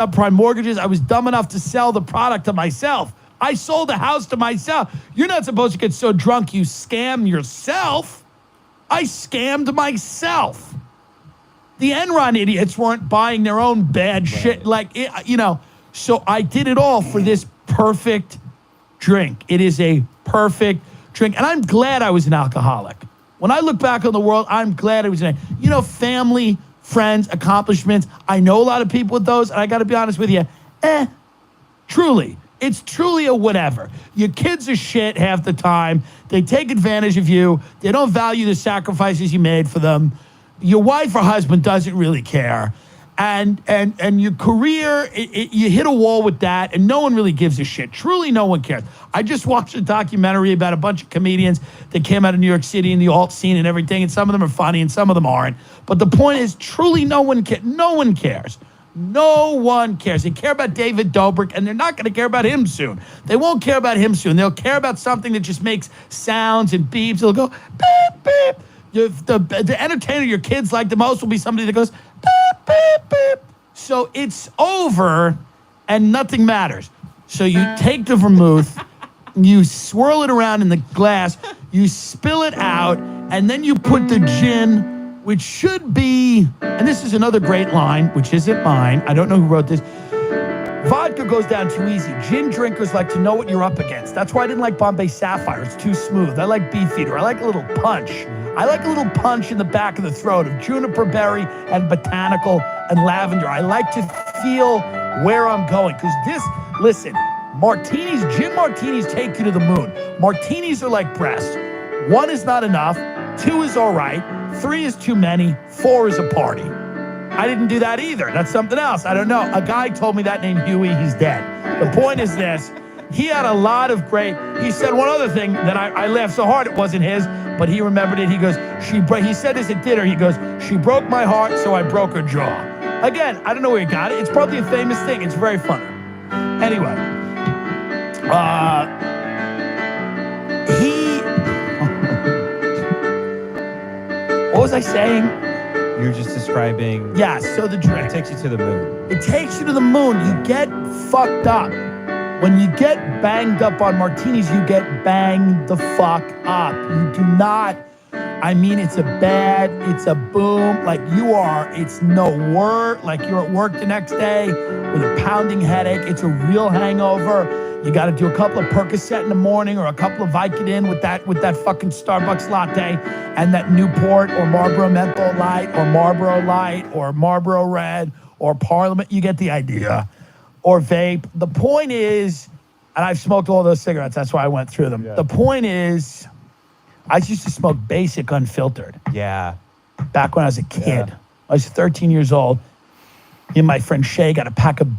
subprime mortgages. I was dumb enough to sell the product to myself. I sold the house to myself. You're not supposed to get so drunk you scam yourself. I scammed myself. The Enron idiots weren't buying their own bad shit. So I did it all for this perfect drink. It is a perfect drink. And I'm glad I was an alcoholic. When I look back on the world, I'm glad I was family, friends, accomplishments. I know a lot of people with those, and I got to be honest with you, truly. It's truly a whatever. Your kids are shit half the time. They take advantage of you. They don't value the sacrifices you made for them. Your wife or husband doesn't really care. And your career, you hit a wall with that, and no one really gives a shit. Truly, no one cares. I just watched a documentary about a bunch of comedians that came out of New York City and the alt scene and everything, and some of them are funny and some of them aren't. But the point is, truly, no one cares. No one cares. No one cares. They care about David Dobrik, and they're not going to care about him soon. They won't care about him soon. They'll care about something that just makes sounds and beeps. They'll go, beep, beep. The entertainer your kids like the most will be somebody that goes, beep, beep, beep. So it's over, and nothing matters. So you take the vermouth, you swirl it around in the glass, you spill it out, and then you put the gin, which should be, and this is another great line, which isn't mine. I don't know who wrote this. Vodka goes down too easy. Gin drinkers like to know what you're up against. That's why I didn't like Bombay Sapphire. It's too smooth. I like Beefeater. I like a little punch. I like a little punch in the back of the throat of juniper berry and botanical and lavender. I like to feel where I'm going. Because listen, gin martinis take you to the moon. Martinis are like breasts. 1 is not enough. 2 is all right. 3 is too many. 4 is a party. I didn't do that either. That's something else. I don't know. A guy told me that named Huey. He's dead. The point is this. He had a lot of he said one other thing that I laughed so hard it wasn't his, but he remembered it. He goes, he said this at dinner. He goes, she broke my heart, so I broke her jaw. Again, I don't know where he got it. It's probably a famous thing. It's very funny. Anyway, what was I saying? You're just describing... Yeah, so the drink. It takes you to the moon. It takes you to the moon. You get fucked up. When you get banged up on martinis, you get banged the fuck up. You do not... it's a boom. It's no work. Like you're at work the next day with a pounding headache. It's a real hangover. You got to do a couple of Percocet in the morning or a couple of Vicodin with that fucking Starbucks latte and that Newport or Marlboro Menthol Light or Marlboro Light or Marlboro Red or Parliament. You get the idea. Or vape. The point is, and I've smoked all those cigarettes. That's why I went through them. Yeah. The point is, I used to smoke basic unfiltered. Yeah. Back when I was a kid. Yeah. I was 13 years old. Me and my friend Shay got a pack of